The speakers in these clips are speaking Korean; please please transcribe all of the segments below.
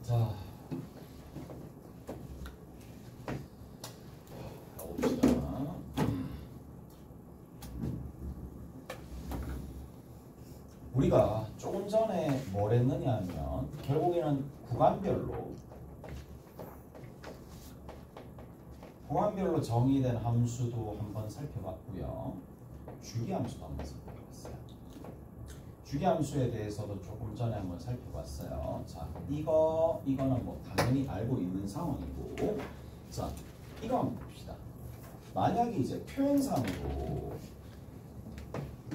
자, 가봅시다. 우리가 조금 전에 뭘 했느냐 하면 결국에는 구간별로 정의된 함수도 한번 살펴봤고요. 주기함수도 한번 살펴봤어요. 주기함수에 대해서도 조금 전에 한번 살펴봤어요. 자, 이거는 뭐 당연히 알고 있는 상황이고, 자, 이거 한번 봅시다. 만약에 이제 표현상으로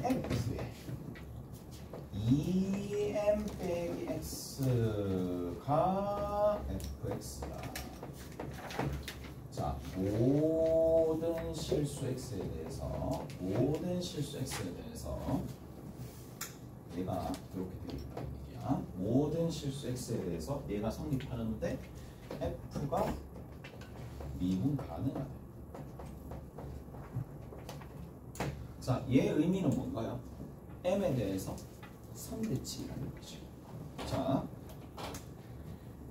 f에 2m 빼기 x가 fx다. 자, 모든 실수 x에 대해서 얘가 이렇게 되겠다는 얘기야. 모든 실수 x에 대해서 얘가 성립하는데 f가 미분 가능하다. 자, 얘의 의미는 뭔가요? m에 대해서 선대칭이라는 거죠. 자,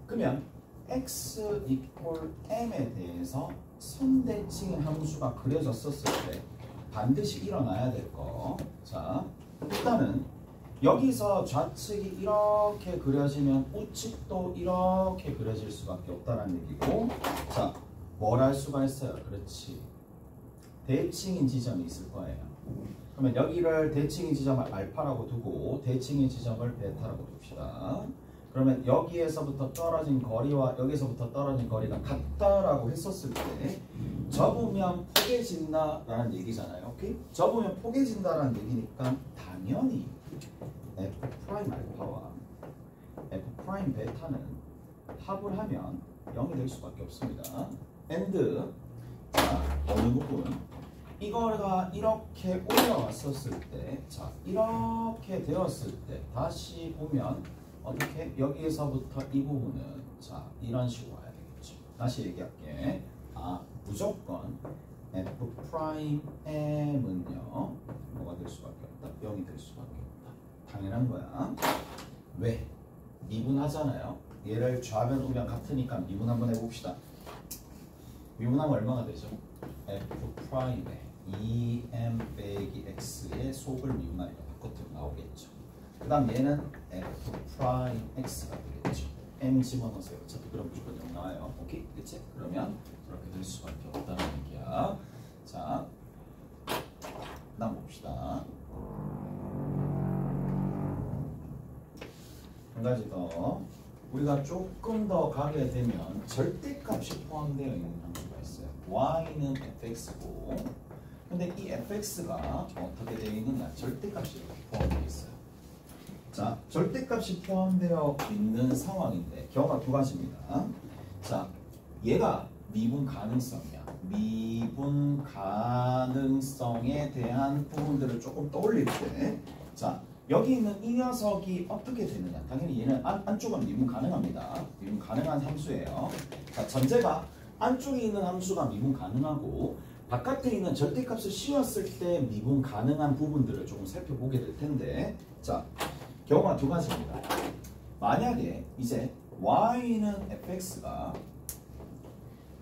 그러면 x equal m에 대해서 선대칭 함수가 그려졌었을 때 반드시 일어나야 될 거. 자, 일단은 여기서 좌측이 이렇게 그려지면 우측도 이렇게 그려질 수밖에 없다는 얘기고, 자, 뭘 할 수가 있어요? 그렇지, 대칭인 지점이 있을 거예요. 그러면 여기를 대칭인 지점을 알파라고 두고 대칭인 지점을 베타라고 둡시다. 그러면 여기에서부터 떨어진 거리와 여기서부터 떨어진 거리가 같다라고 했었을 때 접으면 포개진다라는 얘기잖아요. 오케이? 접으면 포개진다라는 얘기니까 당연히 f 프라임 알파와 f 프라임 베타는 합을 하면 0이 될 수밖에 없습니다. and 자, 어느 부분? 이거가 이렇게 올라왔었을 때, 자, 이렇게 되었을 때 다시 보면 어떻게? 여기에서부터 이 부분은 자, 이런 식으로 와야 되겠죠. 다시 얘기할게. 무조건 f 프라임 m은요 뭐가 될 수밖에 없다? 0이 될 수밖에 없다. 당연한 거야. 왜? 미분하잖아요. 얘를 좌변 우변 같으니까 미분 한번 해봅시다. 미분하면 얼마가 되죠? f 프라임에 2m 빼기 x의 속을 미분하니까 바깥으로 나오겠죠. 그 다음 얘는 f 프라임 x가 되겠죠. m 집어넣으세요. 어차피 그럼 무조건 0 나와요. 오케이? 그치? 그러면 그렇게 될 수밖에 없다는 얘기야. 자, 그 다음 봅시다. 한 가지 더. 우리가 조금 더 가게 되면 절대값이 포함되어 있는 함수가 있어요. y는 fx고, 근데 이 fx가 어떻게 되어 있느냐? 절대값이 포함되어 있어요. 자, 절대값이 포함되어 있는 상황인데 경우가 두 가지입니다. 자, 얘가 미분 가능성이야. 미분 가능성에 대한 부분들을 조금 떠올릴 때, 자, 여기 있는 이 녀석이 어떻게 되느냐? 당연히 얘는 안쪽은 미분 가능합니다. 미분 가능한 함수예요. 자, 전제가 안쪽에 있는 함수가 미분 가능하고 바깥에 있는 절대값을 씌웠을 때 미분 가능한 부분들을 조금 살펴보게 될 텐데, 자, 경우가 두 가지입니다. 만약에 이제 y는 fx가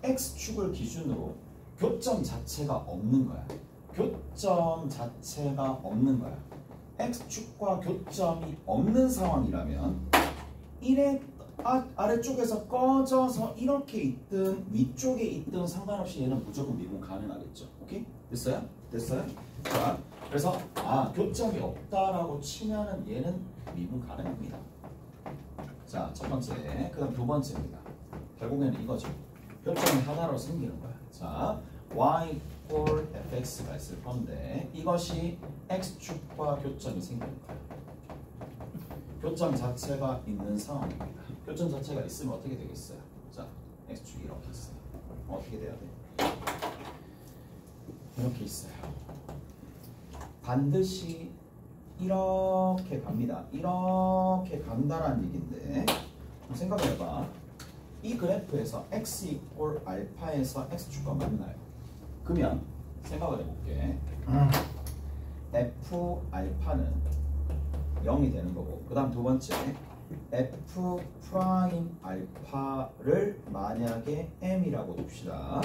x축을 기준으로 교점 자체가 없는 거야. 교점 자체가 없는 거야. x축과 교점이 없는 상황이라면 1의 아래쪽에서 꺼져서 이렇게 있든 위쪽에 있든 상관없이 얘는 무조건 미분 가능하겠죠. 오케이? 됐어요? 됐어요? 자, 그래서 교점이 없다라고 치면은 얘는 미분 가능합니다. 자, 첫 번째. 그 다음 두 번째입니다. 결국에는 이거죠. 교점이 하나로 생기는 거야. 자, y equal fx가 있을 건데 이것이 x축과 교점이 생기는 거야. 교점 자체가 있는 상황입니다. 교점 자체가 있으면 어떻게 되겠어요? 자, x축이 이렇게 있어요. 어떻게 돼야 돼? 이렇게 있어요. 반드시 이렇게 갑니다. 이렇게 간다라는 얘기인데 생각해봐. 이 그래프에서 x equal 알파에서 x축과 만나요. 그러면 생각을 해볼게. f 알파는 0이 되는 거고, 그 다음 두 번째 f 프라임 알파를 만약에 m이라고 둡시다.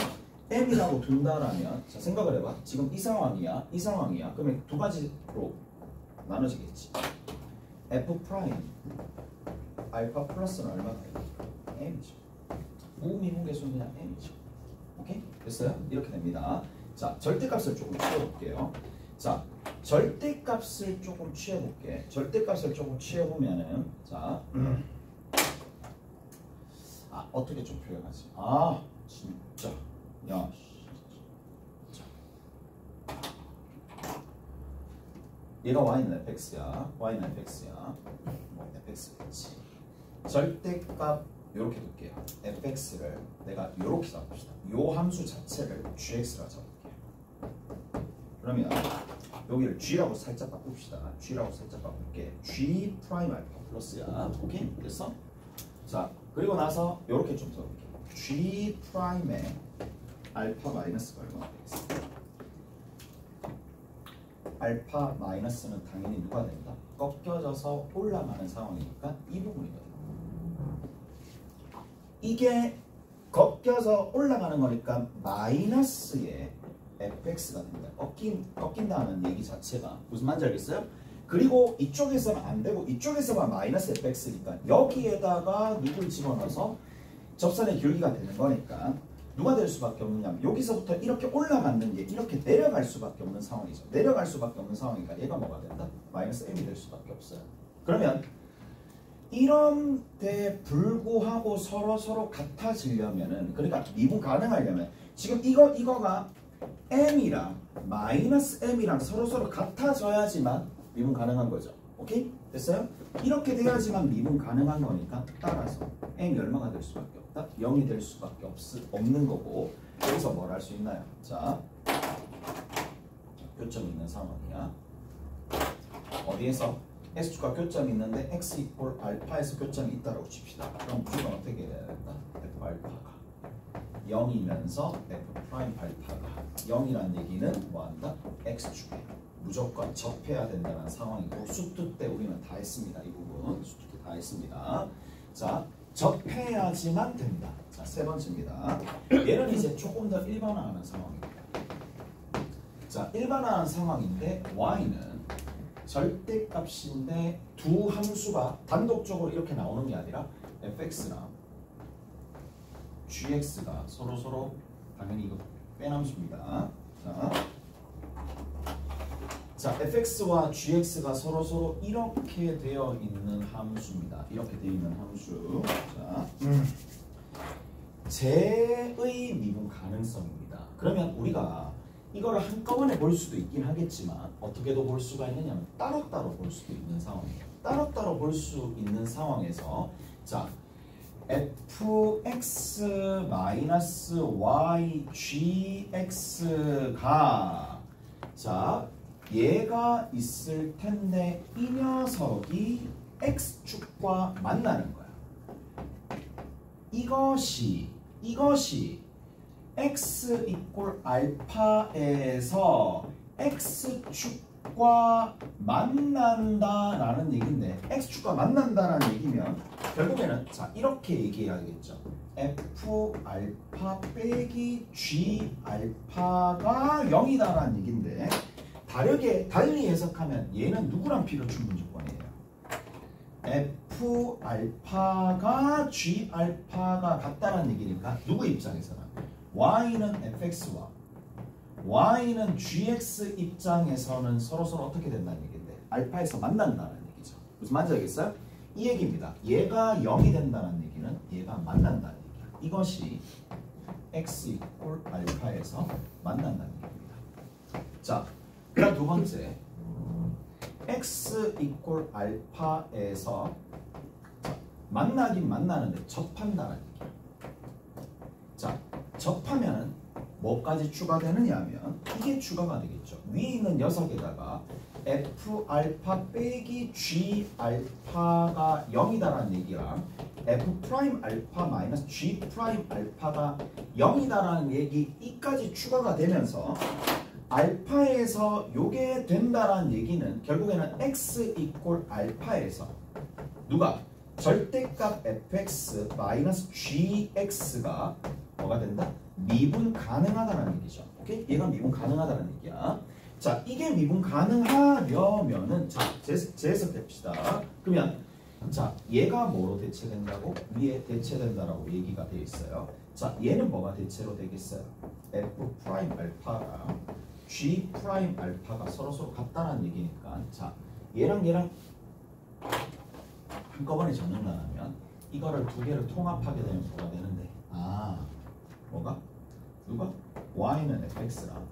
m이라고 둔다라면 자 생각을 해봐. 지금 이 상황이야, 이 상황이야. 그러면 두 가지로 나눠지겠지. f 프라임 알파 플러스는 얼마나 돼요? m이죠. 무미분계수는 그냥 m이죠. 오케이? 됐어요? 이렇게 됩니다. 자, 절대값을 조금 취해볼게요. 자, 절대값을 조금 취해볼게. 절대값을 조금 취해보면은 자, 어떻게 좀 표현하지? 진짜 야, 자, 얘가 y는 fx야. y는 fx야. 뭐 fx겠지. 절대값 요렇게 둘게요. fx를 내가 요렇게 잡읍시다. 요 함수 자체를 gx라 잡을게요. 그러면 여기를 g라고 살짝 바꿉시다. g라고 살짝 바꿀게. g 프라임 알파 플러스야. 오케이? 됐어? 자, 그리고 나서 요렇게 좀 적을게요. g 프라임의 알파 마이너스가 얼마나 되겠습니까? 알파 마이너스는 당연히 누가 된다? 꺾여져서 올라가는 상황이니까 이 부분이거든요. 이게 꺾여서 올라가는 거니까 마이너스의 fx가 됩니다. 꺾인다는 얘기 자체가 무슨 말인지 알겠어요? 그리고 이쪽에서는 안 되고 이쪽에서만 마이너스 fx니까 여기에다가 누굴 집어넣어서 접선의 기울기가 되는 거니까 누가 될 수밖에 없느냐면 여기서부터 이렇게 올라가는 게 이렇게 내려갈 수밖에 없는 상황이죠. 내려갈 수밖에 없는 상황이니까 얘가 뭐가 된다? 마이너스 m이 될 수밖에 없어요. 그러면 이런데 불구하고 서로 같아지려면은 그러니까 미분 가능하려면 지금 이거가 m이랑 마이너스 m이랑 서로 같아져야지만 미분 가능한 거죠. 오케이? 됐어요? 이렇게 돼야지만 미분 가능한 거니까 따라서 m이 얼마가 될 수밖에 없다? 0이 될 수밖에 없는 거고 여기서 뭘 할 수 있나요? 자, 교점이 있는 상황이야. 어디에서? x축과 교점이 있는데 x 이퀄 알파에서 교점이 있다라고 칩시다. 그럼 무조건 어떻게 해야 된다? f 알파가 0이면서 f 프라임 알파가 0이라는 얘기는 뭐한다? x축에 무조건 접해야 된다는 상황이고 수투 때 우리는 다 했습니다. 이 부분 수투 때 다 했습니다. 자, 접해야지만 된다. 자, 세 번째입니다. 얘는 이제 조금 더 일반화하는 상황입니다. 자, 일반화하는 상황인데 y는 절대값인데 두 함수가 단독적으로 이렇게 나오는 게 아니라 fx랑 gx가 서로 당연히 이거 뺀 함수입니다. 자, fx와 gx가 서로 이렇게 되어 있는 함수입니다. 이렇게 되어 있는 함수. 자, 제의 미분 가능성입니다. 그러면 우리가 이거를 한꺼번에 볼 수도 있긴 하겠지만 어떻게도 볼 수가 있느냐면 따로따로 볼 수도 있는 상황이에요. 따로따로 볼 수 있는 상황에서 자, fx-y gx가 자, 얘가 있을 텐데 이 녀석이 x축과 만나는 거야. 이것이 x 이퀄 알파에서 x축과 만난다라는 얘기인데 x축과 만난다라는 얘기면 결국에는 자 이렇게 얘기해야겠죠. f 알파 빼기 g 알파가 0이다라는 얘기인데 달리 해석하면 얘는 누구랑 필요 충분 조건이에요? f 알파가 g 알파가 같다는 얘기니까 누구 입장에서는 y는 fx와 y는 gx 입장에서는 서로 어떻게 된다는 얘기인데 알파에서 만난다는 얘기죠. 무슨 말인지 알겠어요? 이 얘기입니다. 얘가 0이 된다는 얘기는 얘가 만난다는 얘기야. 이것이 x 이퀄 알파에서 만난다는 얘기입니다. 자, 그다음 두 번째 x 이퀄 알파에서 만나긴 만나는데 접한다는 얘기야. 자, 접하면 뭐까지 추가되느냐 하면 이게 추가가 되겠죠. 위에 있는 녀석에다가 f 알파 빼기 g 알파가 0이다라는 얘기랑 f 프라임 알파 마이너스 g 프라임 알파가 0이다라는 얘기 이까지 추가가 되면서 알파에서 요게 된다라는 얘기는 결국에는 x 이퀄 알파에서 누가 절대값 fx 마이너스 gx가 뭐가 된다? 미분 가능하다는 얘기죠. 오케이? 얘가 미분 가능하다는 얘기야. 자, 이게 미분 가능하려면은 자, 재해석됩시다. 그러면 자, 얘가 뭐로 대체된다고? 위에 대체된다라고 얘기가 되어 있어요. 자, 얘는 뭐가 대체로 되겠어요? f 프라임 알파랑 g 프라임 알파가 서로 같다는 얘기니까 자, 얘랑 한꺼번에 정렬하면 이거를 두 개를 통합하게 되면 뭐가 되는데? 아, 뭐가? 누가? y는 fx랑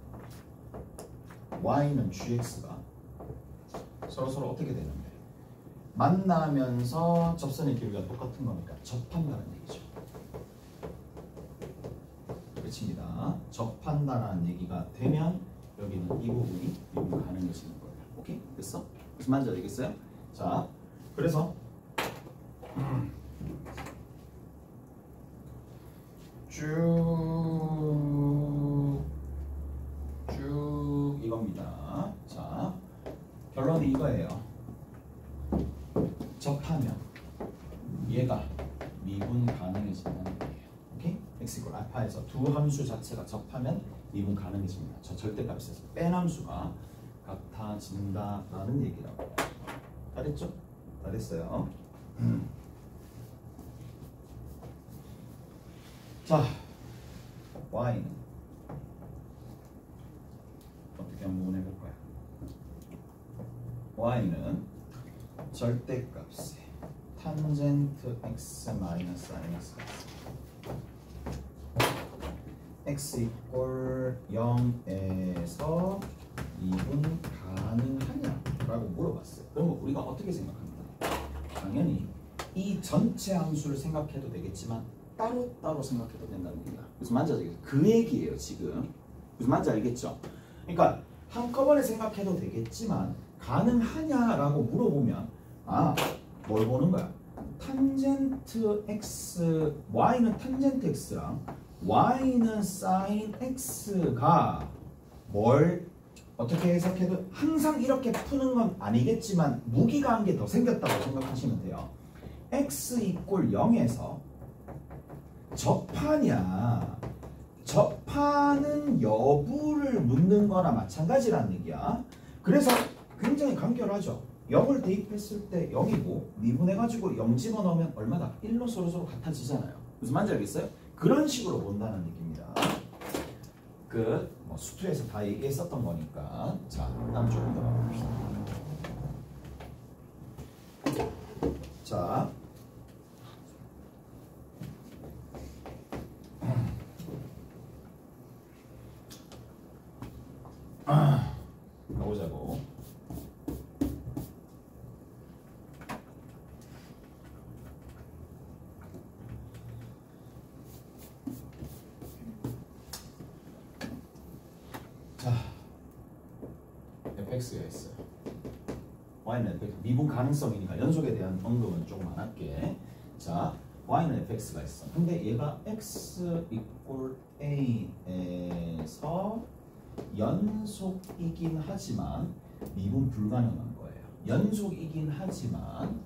y는 gx가 서로 어떻게 되는데? 만나면서 접선의 길이가 똑같은 거니까 접한다는 얘기죠. 끝입니다. 접한다는 얘기가 되면 여기는 이 부분이 미분 가능해지는 거예요. 오케이? 됐어? 무슨 말인지 알겠어요? 자, 그래서 쭉 이겁니다. 자, 결론이 이거예요. 접하면 얘가 미분 가능해진다는 거예요. 오케이? x 이퀄 알파에서 두 함수 자체가 접하면 미분 가능해집니다. 저 절대값에서 뺀 함수가 같아진다라는 얘기라고. 다 됐죠? 다 됐어요. 자, y는 어떻게 한번 해볼까요? y는 절대값에 탄젠트 x 마이너스 마이너스 x 이퀄 0에서 미분 가능하냐? 라고 물어봤어요. 그러면 우리가 어떻게 생각합니까? 당연히 이 전체 함수를 생각해도 되겠지만 따로따로 생각해도 된다는 얘기다. 무슨 말인지 알겠죠? 그 얘기예요 지금. 무슨 말인지 알겠죠? 그러니까 한꺼번에 생각해도 되겠지만 가능하냐라고 물어보면 아, 뭘 보는 거야? 탄젠트 x, y는 탄젠트 x랑 y는 사인 x가 뭘 어떻게 해석해도 항상 이렇게 푸는 건 아니겠지만 무기가 한 개 더 생겼다고 생각하시면 돼요. x 이퀄 0에서 접하냐 접하는 여부를 묻는 거나 마찬가지라는 얘기야. 그래서 굉장히 간결하죠. 0을 대입했을 때 0이고 미분해가지고 0 집어넣으면 얼마다? 1로 서로 같아지잖아요. 무슨 말인지 알겠어요? 그런 식으로 본다는 얘기입니다. 뭐 수투에서 다 얘기했었던 거니까. 자, 다음 조금 더 가봅시다. 자, 가보자고. 자, fx가 있어요. y는 fx, 미분 가능성이니까 연속에 대한 언급은 조금 안 할게. 자, y는 fx가 있어. 근데 얘가 x 이퀄 a에서 연속이긴 하지만 미분 불가능한 거예요. 연속이긴 하지만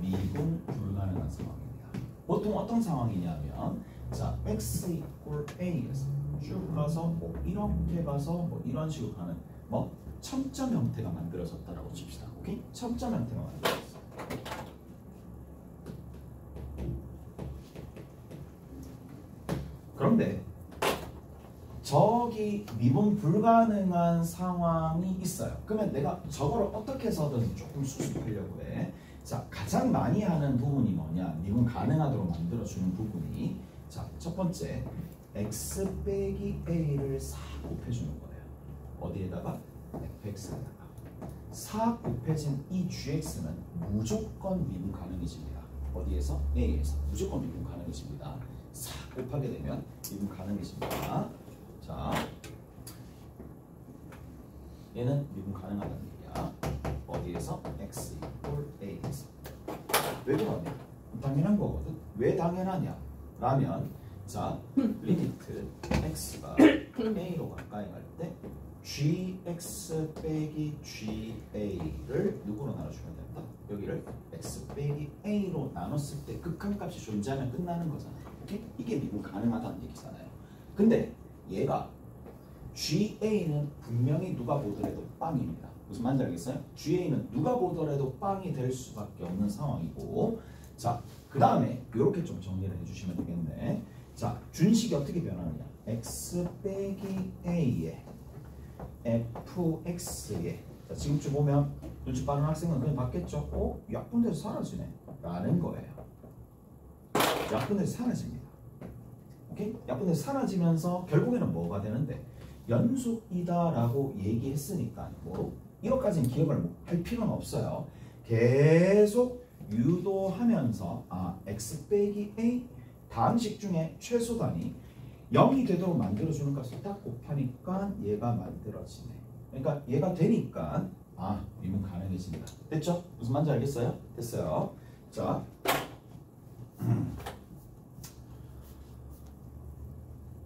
미분 불가능한 상황입니다. 보통 어떤 상황이냐면 자, x 이퀄 a에서 쭉 가서 뭐 이렇게 가서 뭐 이런 식으로 가는 뭐 첨점 형태가 만들어졌다라고 칩시다. 오케이? 첨점 형태가 만들어졌어. 그런데 저기 미분 불가능한 상황이 있어요. 그러면 내가 저거를 어떻게 해서든 조금 수습하려고 해. 자, 가장 많이 하는 부분이 뭐냐? 미분 가능하도록 만들어주는 부분이 자, 첫 번째 x 빼기 a를 4 곱해주는 거예요. 어디에다가? fx에다가. 4 곱해진 이 gx는 무조건 미분 가능해집니다. 어디에서? a에서. 무조건 미분 가능해집니다. 4 곱하게 되면 미분 가능해집니다. 자, 얘는 미분 가능하다는 얘기야. 어디에서? x 이퀄 a에서. 왜 그러냐? 당연한 거거든. 왜 당연하냐? 라면 자, 리미트 x가 a로 가까이 갈 때 gx 빼기 ga를 누구로 나눠주면 된다? 여기를 x 빼기 a로 나눴을 때 극한값이 존재하면 끝나는 거잖아요. 오케이? 이게 미분 가능하다는 얘기잖아요. 근데 얘가 GA는 분명히 누가 보더라도 빵입니다. 무슨 말인지 알겠어요? GA는 누가 보더라도 빵이 될 수밖에 없는 상황이고, 자, 그 다음에 이렇게 좀 정리를 해주시면 되겠네. 자, 준식이 어떻게 변하느냐? x 빼기 a에 fx에, 자, 지금쯤 보면 눈치 빠른 학생은 그냥 받겠죠? 약분돼서 사라지네 라는 거예요. 약분돼서 사라집니다. 오케이? 약분돼서 사라지면서 결국에는 뭐가 되는데, 연속이다라고 얘기했으니까 뭐 이것까지는 기억을 할 필요는 없어요. 계속 유도하면서 x 빼기 a 다항식 중에 최소단이 0이 되도록 만들어주는 값을 딱 곱하니까 얘가 만들어지네. 그러니까 얘가 되니까 미분 가능해집니다. 됐죠? 무슨 말인지 알겠어요? 됐어요. 자,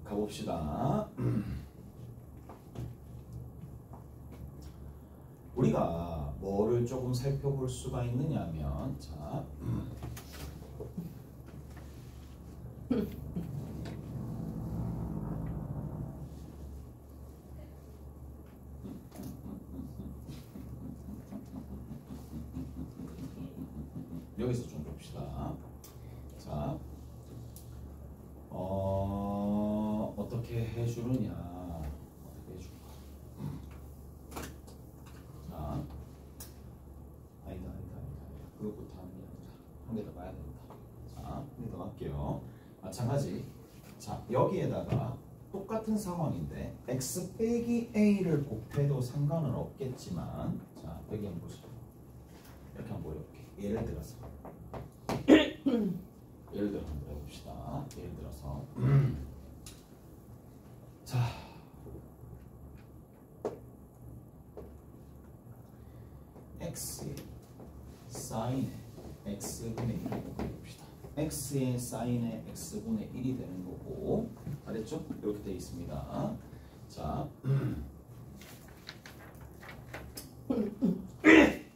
가봅시다. 우리가 뭐를 조금 살펴볼 수가 있느냐면, 자, 여기서 좀 봅시다. 자, 어떻게 해주느냐? 어떻게 해줄까? 자, 아니다. 그것부터 하는 게 아니라 한 개 더 봐야 된다. 자, 한 개 더 갈게요. 마찬가지. 자, 여기에다가 똑같은 상황인데 x 빼기 a를 곱해도 상관은 없겠지만, 자, 여기 한번 보시죠. 이렇게 한번 보여볼게. 예를 들어서 한번 해봅시다. 예를 들어서 자, x의 사인의 x분의 1을 곱해봅시다. x의 사인의 x분의 1이 되는 거고, 알겠죠? 이렇게 되어 있습니다. 자,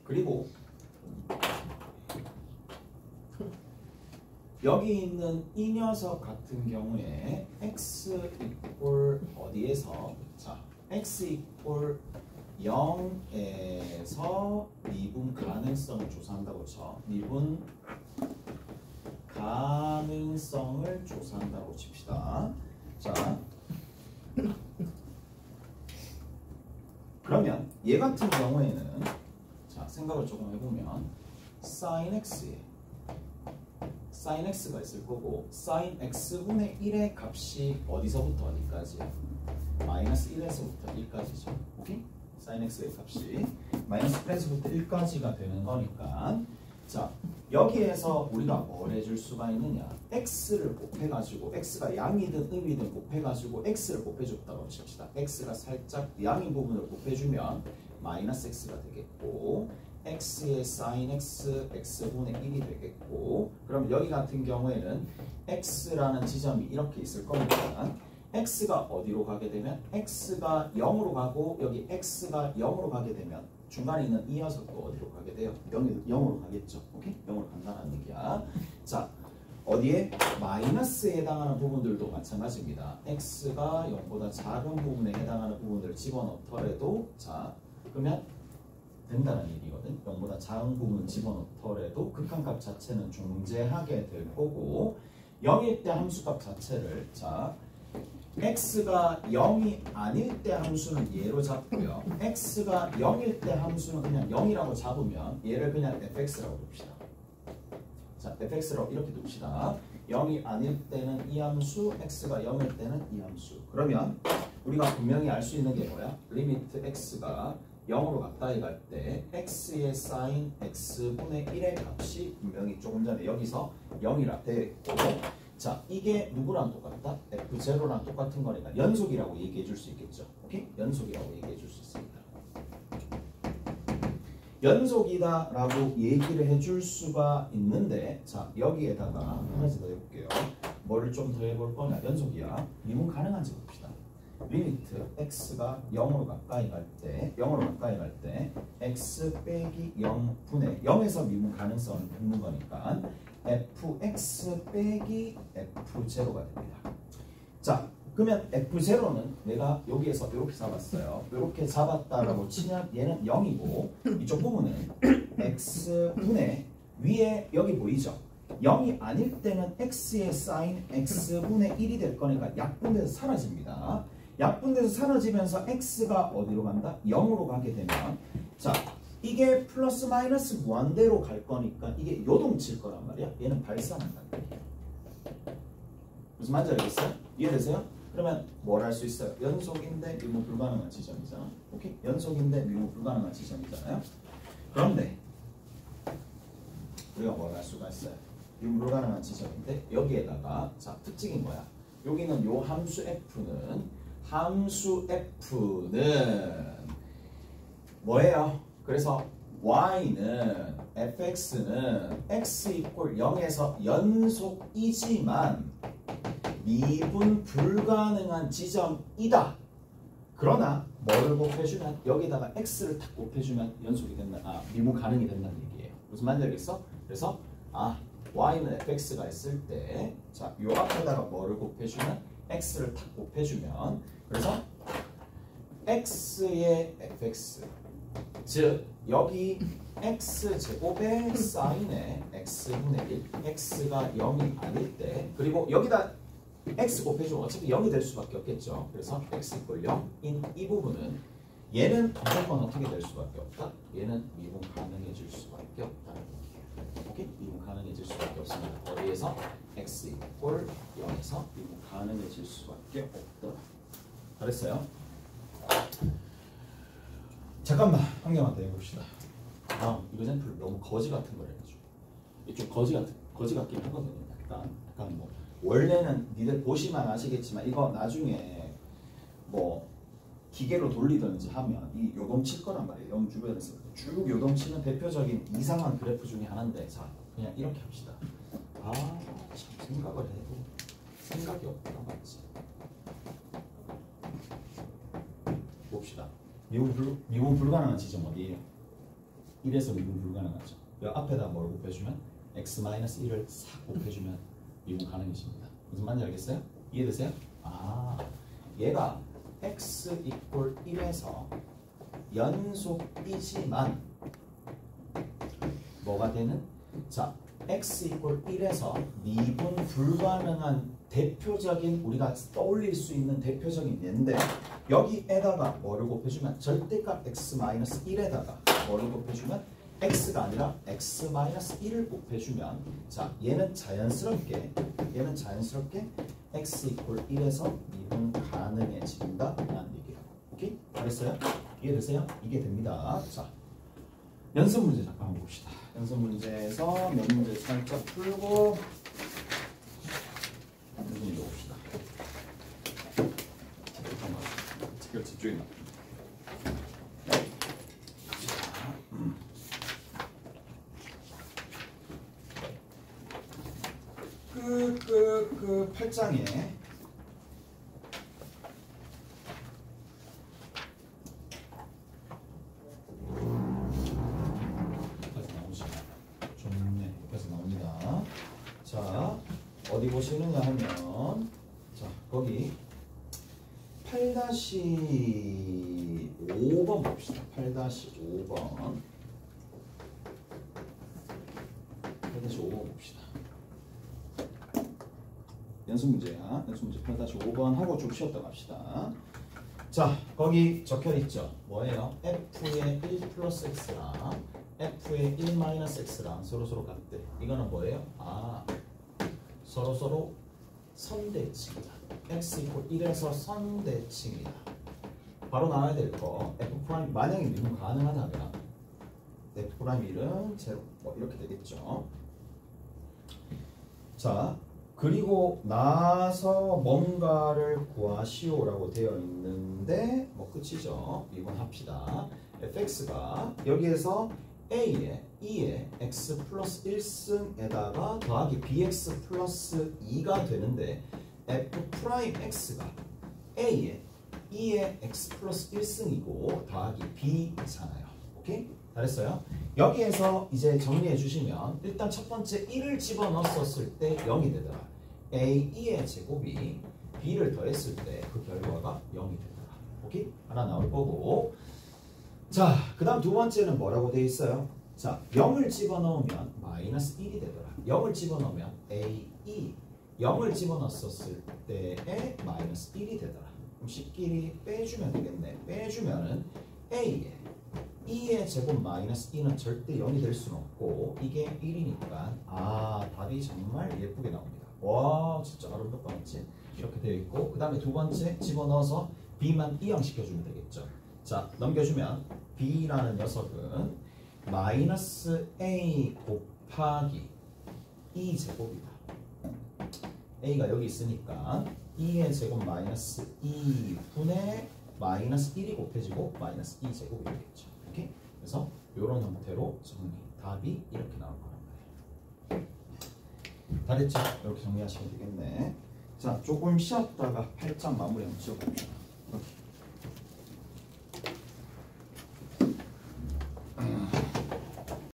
그리고 여기 있는 이 녀석 같은 경우에 x 이꼴 어디에서, 자, x 이꼴 0에서 미분 가능성을 조사한다고 쳐. 미분 가능성을 조사한다고 칩시다. 자, 그러면 얘 같은 경우에는, 자, 생각을 조금 해보면 sin x가 있을 거고, sin x분의 1의 값이 어디서부터 어디까지? 마이너스 1에서부터 1까지죠. 오케이? sin x의 값이 마이너스 1에서부터 1까지가 되는 거니까, 자, 여기에서 우리가 뭘 해줄 수가 있느냐? x를 곱해가지고, x가 양이든 음이든 곱해가지고 x를 곱해줬다고 칩시다. x가 살짝 양인 부분을 곱해주면 마이너스 x가 되겠고, x의 sin x, x분의 1이 되겠고, 그럼 여기 같은 경우에는 x라는 지점이 이렇게 있을 거니까 x가 어디로 가게 되면, x가 0으로 가고 여기 x가 0으로 가게 되면 중간에 있는 이 녀석도 어디로 가게 돼요? 0으로 가겠죠. 오케이? 0으로 간다는 얘기야. 자, 어디에? 마이너스에 해당하는 부분들도 마찬가지입니다. x가 0보다 작은 부분에 해당하는 부분들을 집어넣더라도, 자, 그러면 된다는 얘기거든. 0보다 작은 부분을 집어넣더라도 극한값 자체는 존재하게 될 거고, 0일 때 함수값 자체를, 자, x가 0이 아닐 때 함수는 얘로 잡고요. x가 0일 때 함수는 그냥 0이라고 잡으면 얘를 그냥 fx라고 둡시다. 자, fx라고 이렇게 둡시다. 0이 아닐 때는 이 함수, x가 0일 때는 이 함수. 그러면 우리가 분명히 알 수 있는 게 뭐야? 리미트 x가 0으로 가까이 갈 때 x의 sin x분의 1의 값이 분명히 조금 전에 여기서 0이라 되어 있고, 자, 이게 누구랑 똑같다? f0랑 똑같은 거니까 연속이라고 얘기해 줄 수 있겠죠. 오케이? 연속이라고 얘기해 줄 수 있습니다. 연속이다 라고 얘기를 해줄 수가 있는데, 자, 여기에다가 한 가지 더 해볼게요. 뭐를 좀 더 해볼 거냐? 연속이야. 미분 가능한지 봅시다. 리미트 x가 0으로 가까이 갈 때 x 빼기 0분의 0에서 미분 가능성을 묻는 거니까 fx 빼기 f0가 됩니다. 자, 그러면 f0는 내가 여기에서 이렇게 잡았어요. 이렇게 잡았다라고 치면 얘는 0이고 이쪽 부분은 x분의 위에 여기 보이죠? 0이 아닐 때는 x의 사인 x분의 1이 될 거니까 약분돼서 사라집니다. 약분돼서 사라지면서 x가 어디로 간다? 0으로 가게 되면 자, 이게 플러스 마이너스 무한대로 갈 거니까 이게 요동칠 거란 말이야. 얘는 발산한다는 얘기야. 무슨 말인지 알겠어요? 이해되세요? 그러면 뭘 할 수 있어요? 연속인데 미분 불가능한 지점이잖아. 오케이? 연속인데 미분 불가능한 지점이잖아요. 그런데 우리가 뭘 할 수가 있어요? 미분 불가능한 지점인데 여기에다가 자, 특징이 뭐야? 여기는 요 함수 f는 뭐예요? 그래서 y는 fx는 x 이퀄 0에서 연속이지만 미분 불가능한 지점이다. 그러나 뭐를 곱해주면 여기다가 x를 탁 곱해주면 연속이 된다. 미분 가능이 된다는 얘기예요. 무슨 말인지 알겠어? 그래서 y는 fx가 있을 때 자, 요 앞에다가 뭐를 곱해주면 x를 탁 곱해주면 그래서 x의 fx 즉 여기 x제곱의 사인의 x분의 1 x가 0이 아닐 때 그리고 여기다 x 곱해주면 어차피 0이 될 수밖에 없겠죠. 그래서 x 이퀄 0인 이 부분은 얘는 무조건 어떻게 될 수밖에 없다? 얘는 미분 가능해질 수밖에 없다는 얘기예요. 오케이? 미분 가능해질 수밖에 없습니다. 어디에서? x 이퀄 0에서 미분 가능해질 수밖에 없다. 잘했어요? 잠깐만 한 개만 더 해봅시다. 이거 샘플 너무 거지 같은 걸 해가지고 좀 거지 같긴 하거든요. 약간 뭐 원래는 니들 보시면 아시겠지만 이거 나중에 뭐 기계로 돌리든지 하면 이 요동칠 거란 말이에요. 0 주변에서 쭉 요동치는 대표적인 이상한 그래프 중에 하나인데 자 그냥 이렇게 합시다. 참 생각을 해도 생각이 없다 맞지? 봅시다. 미분 불가능한 지점 어디예요? 1에서 미분 불가능하죠. 이 앞에다 뭘 곱해주면 x-1을 싹 곱해주면 미분 가능해집니다. 무슨 말인지 알겠어요? 이해되세요? 얘가 x 이퀄 1에서 연속이지만 뭐가 되는? 자, x 이퀄 1에서 미분 불가능한 대표적인 우리가 떠올릴 수 있는 대표적인 예인데 여기에다가 뭐를 곱해주면 절대값 x-1에다가 뭐를 곱해주면 x가 아니라 x-1을 곱해주면 자 얘는 자연스럽게 x 이퀄 1에서 미분 가능해진다 라는 얘기예요. 오케이? 잘했어요? 이해되세요? 이게 됩니다. 자 연습 문제 잠깐 봅시다. 연습 문제에서 몇 문제 살짝 풀고 연습 문제 봅시다. 잠깐만 집중이 나. 그 8장에 여기까지 나옵니다. 자, 어디 보시느냐 하면 자, 거기 8-5번 봅시다. 8-5번 8-5번 봅시다. 연습 문제야. 연습 문제 8-5번 하고 좀 쉬었다 갑시다. 자, 거기 적혀 있죠. 뭐예요? f의 1 플러스 x랑 f의 1 마이너스 x랑 서로 같대. 이거는 뭐예요? 서로 선대칭이다. x 이퀄 1에서 선대칭이다. 바로 나와야 될 거. f 프라임 만약에 미분 가능하다면 f 프라임 1은 제로 뭐 이렇게 되겠죠. 자. 그리고 나서 뭔가를 구하시오라고 되어 있는데 뭐 끝이죠. 미분합시다. fx가 여기에서 a에 2에 x 플러스 1승에다가 더하기 bx 플러스 2가 되는데 f 프라임 x가 a에 2의 x 플러스 1승이고 더하기 b잖아요. 오케이? 잘했어요? 여기에서 이제 정리해 주시면 일단 첫 번째 1을 집어넣었을 때 0이 되더라. a2의 제곱이 b를 더했을 때 그 결과가 0이 되더라. 오케이? 하나 나올 거고. 자, 그 다음 두 번째는 뭐라고 돼 있어요? 자, 0을 집어넣으면 마이너스 1이 되더라. 0을 집어넣으면 a2 0을 집어넣었을 때에 마이너스 1이 되더라. 그럼 식끼리 빼주면 되겠네. 빼주면은 a에 2의 제곱 마이너스 2는 절대 0이 될 수는 없고 이게 1이니까 답이 정말 예쁘게 나옵니다. 와 진짜 아름답다 맞지? 이렇게 되어 있고 그 다음에 두 번째 집어넣어서 b만 이항시켜주면 되겠죠. 자 넘겨주면 b라는 녀석은 마이너스 a 곱하기 2제곱이다. a가 여기 있으니까 2의 제곱 마이너스 2분의 마이너스 1이 곱해지고 마이너스 2제곱이 되겠죠. 이렇게 그래서 이런 형태로 정리 답이 이렇게 나올 거란 말이에요. 다 됐죠? 이렇게 정리하시면 되겠네. 자 조금 쉬었다가 8장 마무리 한번 지어봅시다.